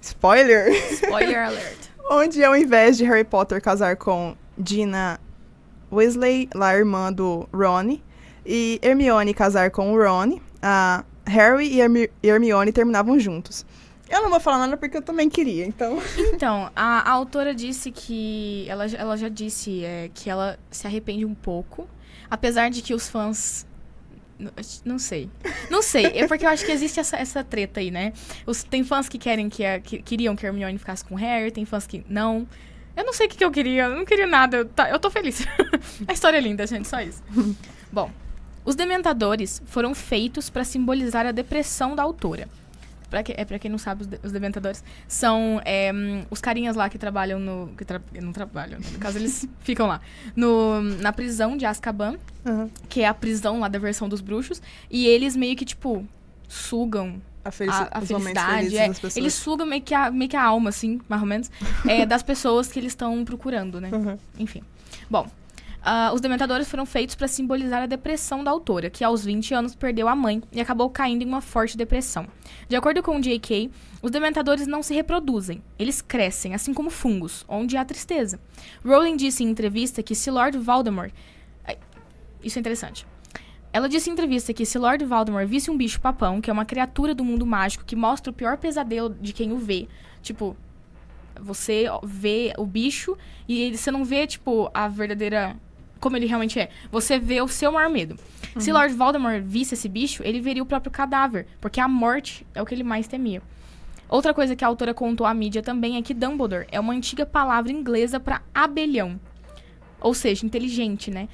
Spoiler! Spoiler alert. Onde, ao invés de Harry Potter casar com Gina Weasley, a irmã do Ron, e Hermione casar com o Ron, a Harry e Hermione terminavam juntos. Eu não vou falar nada porque eu também queria, então... Então, a autora disse que... Ela já disse que ela se arrepende um pouco. Apesar de que os fãs... Não sei. Não sei. É porque eu acho que existe essa treta aí, né? Tem fãs que queriam que a Hermione ficasse com o Harry. Tem fãs que não. Eu não sei o que eu queria. Eu não queria nada. Eu tô feliz. A história é linda, gente. Só isso. Bom, os Dementadores foram feitos para simbolizar a depressão da autora. Pra quem não sabe, os Dementadores são os carinhas lá que trabalham não trabalham, né? No caso, eles ficam lá. Na prisão de Azkaban, que é a prisão lá da versão dos bruxos. E eles meio que, tipo, sugam a os momentos felicidade. felizes das pessoas. Eles sugam meio que a alma, assim, mais ou menos, das pessoas que eles estão procurando, né? Enfim. Bom, os Dementadores foram feitos para simbolizar a depressão da autora, que aos 20 anos perdeu a mãe e acabou caindo em uma forte depressão. De acordo com J.K., os Dementadores não se reproduzem, eles crescem, assim como fungos, onde há tristeza. Rowling disse em entrevista que se Lord Voldemort... Isso é interessante. Ela disse em entrevista que se Lord Voldemort visse um bicho-papão, que é uma criatura do mundo mágico que mostra o pior pesadelo de quem o vê, tipo... Você vê o bicho e você não vê, tipo, a verdadeira... Como ele realmente é. Você vê o seu maior medo. Se Lord Voldemort visse esse bicho, ele veria o próprio cadáver. Porque a morte é o que ele mais temia. Outra coisa que a autora contou à mídia também é que Dumbledore é uma antiga palavra inglesa para abelhão. Ou seja, inteligente, né?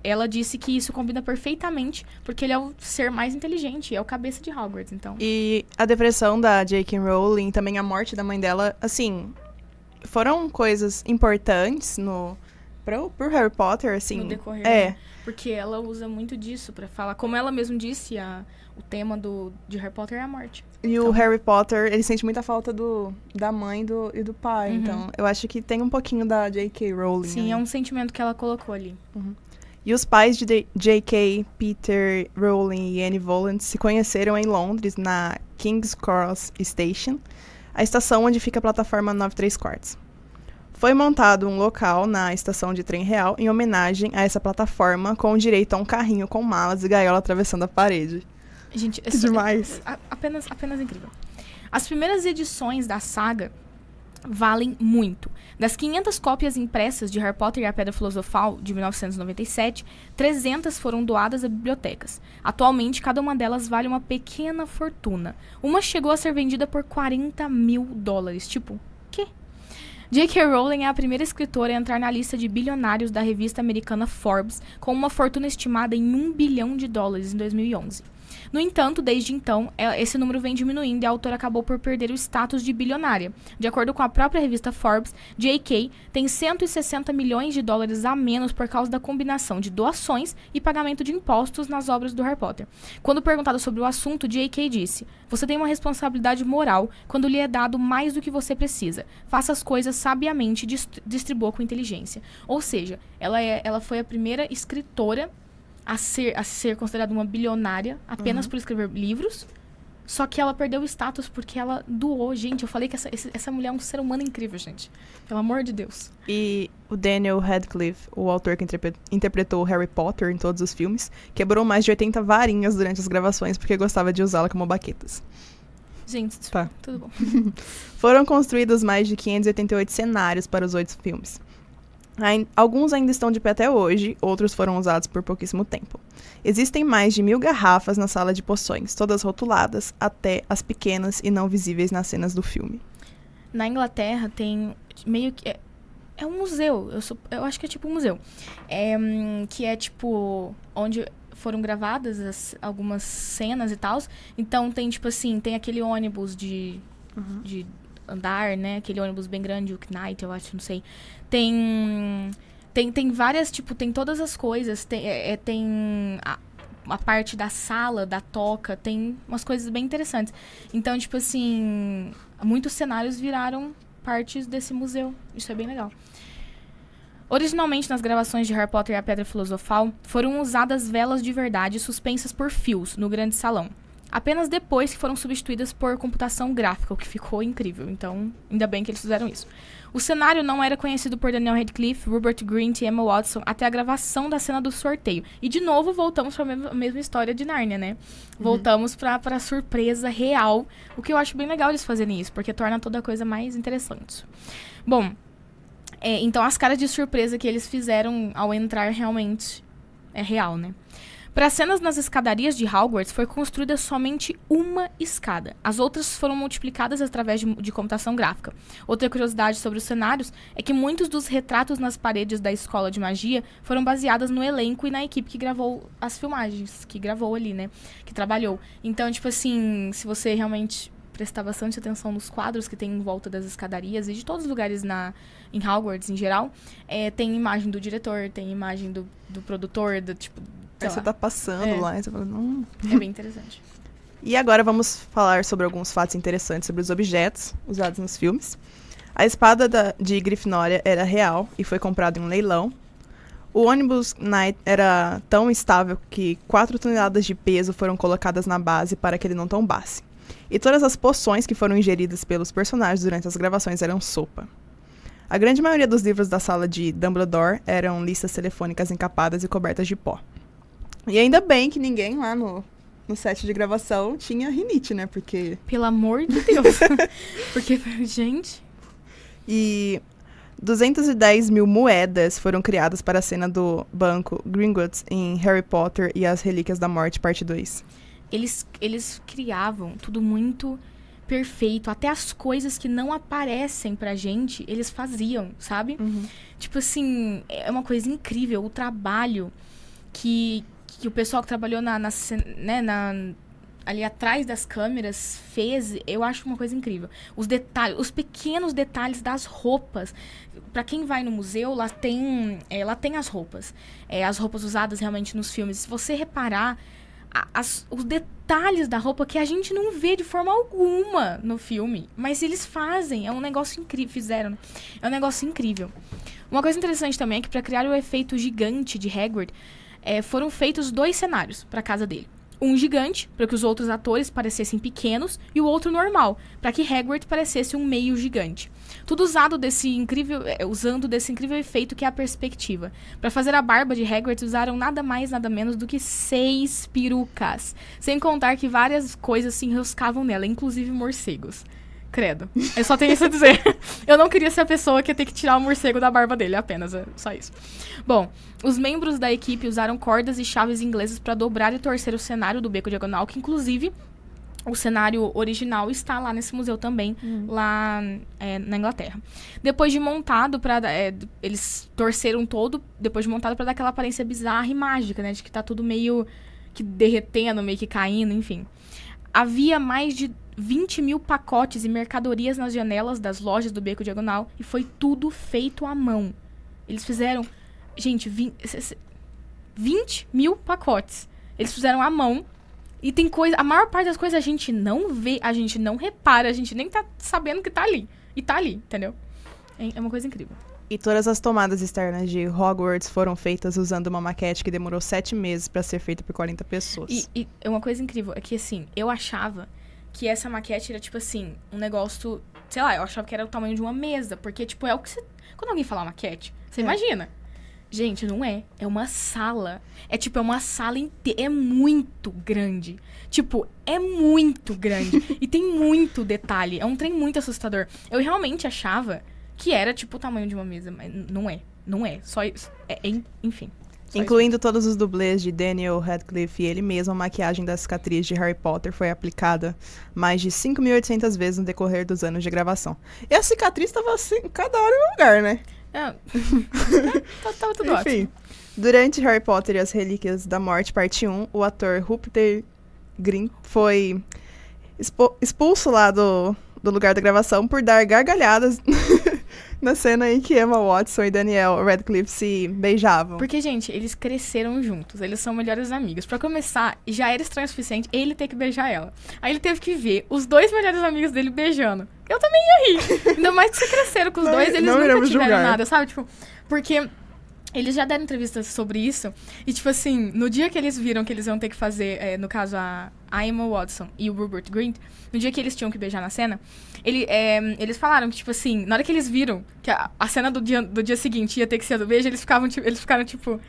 Ela disse que isso combina perfeitamente, porque ele é o ser mais inteligente, é o cabeça de Hogwarts, então... E a depressão da J.K. Rowling, também a morte da mãe dela, assim, foram coisas importantes pro Harry Potter, assim. No decorrer, É. né? Porque ela usa muito disso pra falar. Como ela mesma disse, o tema de Harry Potter é a morte. E o Harry Potter, ele sente muita falta da mãe e do pai. Uhum. Então, eu acho que tem um pouquinho da J.K. Rowling. Sim, ali. é um sentimento que ela colocou ali. E os pais de J.K., Peter Rowling e Anne Volant se conheceram em Londres, na King's Cross Station, a estação onde fica a plataforma 9¾ Foi montado um local na estação de trem real em homenagem a essa plataforma, com direito a um carrinho com malas e gaiola atravessando a parede. Gente, Que demais. Apenas incrível. As primeiras edições da saga valem muito. Das 500 cópias impressas de Harry Potter e a Pedra Filosofal, de 1997, 300 foram doadas a bibliotecas. Atualmente, cada uma delas vale uma pequena fortuna. Uma chegou a ser vendida por $40 mil. Tipo, quê? J.K. Rowling é a primeira escritora a entrar na lista de bilionários da revista americana Forbes, com uma fortuna estimada em $1 bilhão em 2011. No entanto, desde então, esse número vem diminuindo e a autora acabou por perder o status de bilionária. De acordo com a própria revista Forbes, J.K. tem 160 milhões de dólares a menos por causa da combinação de doações e pagamento de impostos nas obras do Harry Potter. Quando perguntada sobre o assunto, J.K. disse: "Você tem uma responsabilidade moral quando lhe é dado mais do que você precisa. Faça as coisas sabiamente e distribua com inteligência." Ou seja, ela foi a primeira escritora a ser considerada uma bilionária apenas por escrever livros, só que ela perdeu o status porque ela doou. Gente, eu falei que essa mulher é um ser humano incrível, gente. Pelo amor de Deus. E o Daniel Radcliffe, o autor que interpretou o Harry Potter em todos os filmes, quebrou mais de 80 varinhas durante as gravações porque gostava de usá-la como baquetas. Gente, Tá. tudo bom. Foram construídos mais de 588 cenários para os 8 filmes. Alguns ainda estão de pé até hoje, outros foram usados por pouquíssimo tempo. Existem mais de 1000 garrafas na sala de poções, todas rotuladas, até as pequenas e não visíveis nas cenas do filme. Na Inglaterra tem meio que... É um museu, eu acho que é tipo um museu. Que é tipo onde foram gravadas algumas cenas e tal. Então tem tipo assim, tem aquele ônibus de andar, né? Aquele ônibus bem grande, o Knight, eu acho, não sei. Tem várias, tipo, tem todas as coisas. Tem a parte da sala, da toca, tem umas coisas bem interessantes. Então, tipo assim, muitos cenários viraram partes desse museu. Isso é bem legal. Originalmente, nas gravações de Harry Potter e a Pedra Filosofal, foram usadas velas de verdade suspensas por fios no grande salão. Apenas depois que foram substituídas por computação gráfica, o que ficou incrível. Então, ainda bem que eles fizeram isso. O cenário não era conhecido por Daniel Radcliffe, Rupert Grint e Emma Watson até a gravação da cena do sorteio. E, de novo, voltamos para a mesma história de Nárnia, né? Voltamos para a surpresa real, o que eu acho bem legal eles fazerem isso, porque torna toda a coisa mais interessante. Bom, então as caras de surpresa que eles fizeram ao entrar realmente é real, né? Para as cenas nas escadarias de Hogwarts, foi construída somente uma escada. As outras foram multiplicadas através de computação gráfica. Outra curiosidade sobre os cenários é que muitos dos retratos nas paredes da escola de magia foram baseados no elenco e na equipe que gravou as filmagens, que gravou ali, né? Que trabalhou. Então, tipo assim, se você realmente prestar bastante atenção nos quadros que tem em volta das escadarias e de todos os lugares em Hogwarts, em geral, tem imagem do diretor, tem imagem do produtor, Aí você tá passando lá e você fala, É bem interessante. E agora vamos falar sobre alguns fatos interessantes sobre os objetos usados nos filmes. A espada de Grifinória era real e foi comprada em um leilão. O ônibus Knight era tão estável que 4 toneladas de peso foram colocadas na base para que ele não tombasse. E todas as poções que foram ingeridas pelos personagens durante as gravações eram sopa. A grande maioria dos livros da sala de Dumbledore eram listas telefônicas encapadas e cobertas de pó. E ainda bem que ninguém lá no set de gravação tinha rinite, né? Porque... Pelo amor de Deus. Porque, gente... E 210 mil moedas foram criadas para a cena do banco Gringotts em Harry Potter e as Relíquias da Morte, parte 2. Eles criavam tudo muito perfeito. Até as coisas que não aparecem pra gente, eles faziam, sabe? Tipo assim, é uma coisa incrível. O trabalho que o pessoal que trabalhou ali atrás das câmeras fez, eu acho uma coisa incrível. Os detalhes, os pequenos detalhes das roupas. Pra quem vai no museu, lá tem as roupas. As roupas usadas realmente nos filmes. Se você reparar, os detalhes da roupa que a gente não vê de forma alguma no filme. Mas eles fazem. É um negócio incrível. Fizeram, né? É um negócio incrível. Uma coisa interessante também é que pra criar o efeito gigante de Hagrid, foram feitos 2 cenários para a casa dele. Um gigante, para que os outros atores parecessem pequenos, e o outro normal, para que Hagrid parecesse um meio gigante. Tudo usando desse incrível efeito que é a perspectiva. Para fazer a barba de Hagrid, usaram nada mais, nada menos do que 6 perucas. Sem contar que várias coisas se enroscavam nela, inclusive morcegos. Credo. Eu só tenho isso a dizer. Eu não queria ser a pessoa que ia ter que tirar o morcego da barba dele, apenas. É só isso. Bom, os membros da equipe usaram cordas e chaves inglesas para dobrar e torcer o cenário do Beco Diagonal, que inclusive o cenário original está lá nesse museu também, lá na Inglaterra. Depois de montado, eles torceram todo, depois de montado para dar aquela aparência bizarra e mágica, né? De que tá tudo meio que derretendo, meio que caindo, enfim. Havia mais de 20 mil pacotes e mercadorias nas janelas das lojas do Beco Diagonal e foi tudo feito à mão. Eles fizeram, gente, 20 mil pacotes. Eles fizeram à mão. E tem coisa, a maior parte das coisas a gente não vê, a gente não repara, a gente nem tá sabendo que tá ali. E tá ali, entendeu? É uma coisa incrível. E todas as tomadas externas de Hogwarts foram feitas usando uma maquete que demorou 7 meses pra ser feita por 40 pessoas. E uma coisa incrível é que, assim, eu achava que essa maquete era, tipo assim, um negócio... Sei lá, eu achava que era o tamanho de uma mesa. Porque, tipo, é o que você... Quando alguém fala maquete, você imagina. Gente, não é. É uma sala. É, tipo, é uma sala inteira. É muito grande. Tipo, é muito grande. E tem muito detalhe. É um trem muito assustador. Eu realmente achava que era, tipo, o tamanho de uma mesa. Mas não é. Não é. Só isso. Enfim. Incluindo todos os dublês de Daniel Radcliffe e ele mesmo, a maquiagem da cicatriz de Harry Potter foi aplicada mais de 5.800 vezes no decorrer dos anos de gravação. E a cicatriz estava assim, cada hora em um lugar, né? Tava tudo ótimo. Durante Harry Potter e as Relíquias da Morte, parte 1, o ator Rupert Grint foi expulso lá do lugar da gravação por dar gargalhadas na cena em que Emma Watson e Daniel Radcliffe se beijavam. Porque, gente, eles cresceram juntos. Eles são melhores amigos. Pra começar, já era estranho o suficiente ele ter que beijar ela. Aí ele teve que ver os dois melhores amigos dele beijando. Eu também ia rir. Ainda mais que se cresceram com os dois, eles nunca tiveram julgar. Nada, sabe? Tipo, porque... Eles já deram entrevistas sobre isso. E, tipo assim, no dia que eles viram que eles iam ter que fazer, no caso, a Emma Watson e o Rupert Grint, no dia que eles tinham que beijar na cena, eles falaram que, tipo assim, na hora que eles viram que a cena do dia seguinte ia ter que ser a do beijo, eles ficaram, tipo...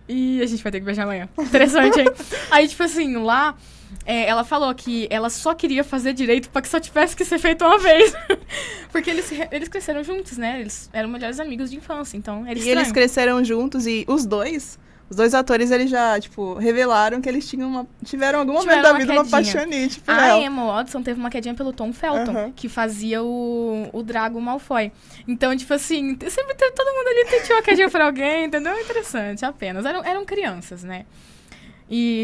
Ih, a gente vai ter que beijar amanhã. Interessante, hein? Aí, tipo assim, lá... ela falou que ela só queria fazer direito pra que só tivesse que ser feito uma vez. Porque eles cresceram juntos, né? Eles eram melhores amigos de infância, então era estranho. E eles cresceram juntos e os dois atores, eles já, tipo, revelaram que eles tiveram algum momento da vida uma paixonite por ela. A Emma Watson teve uma quedinha pelo Tom Felton, que fazia o Drago Malfoy. Então, tipo assim, sempre teve, todo mundo ali tinha uma quedinha por alguém, entendeu? Interessante, apenas. Eram crianças, né?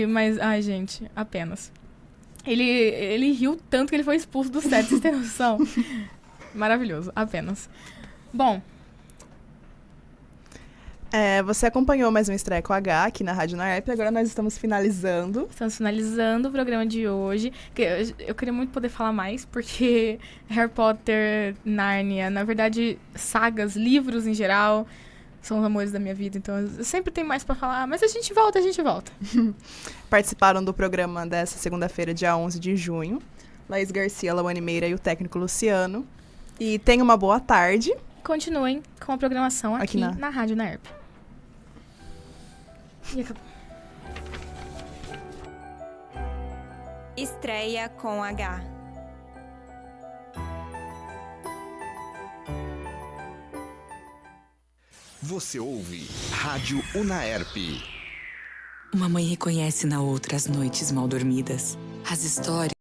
Mas, ai, gente, apenas. Ele riu tanto que ele foi expulso do set, vocês têm noção? Maravilhoso, apenas. Bom. Você acompanhou mais um Estreia com H aqui na Rádio NAERP, agora nós estamos finalizando. Estamos finalizando o programa de hoje. Eu queria muito poder falar mais, porque Harry Potter, Nárnia, na verdade, sagas, livros em geral... São os amores da minha vida, então eu sempre tenho mais pra falar, mas a gente volta. Participaram do programa dessa segunda-feira, dia 11 de junho, Laís Garcia, Lawane Meira e o técnico Luciano. E tenham uma boa tarde. Continuem com a programação aqui na Rádio NAERP. E acabou. Estreia com H. Você ouve Rádio UNAERP. Uma mãe reconhece na outra as noites mal dormidas, as histórias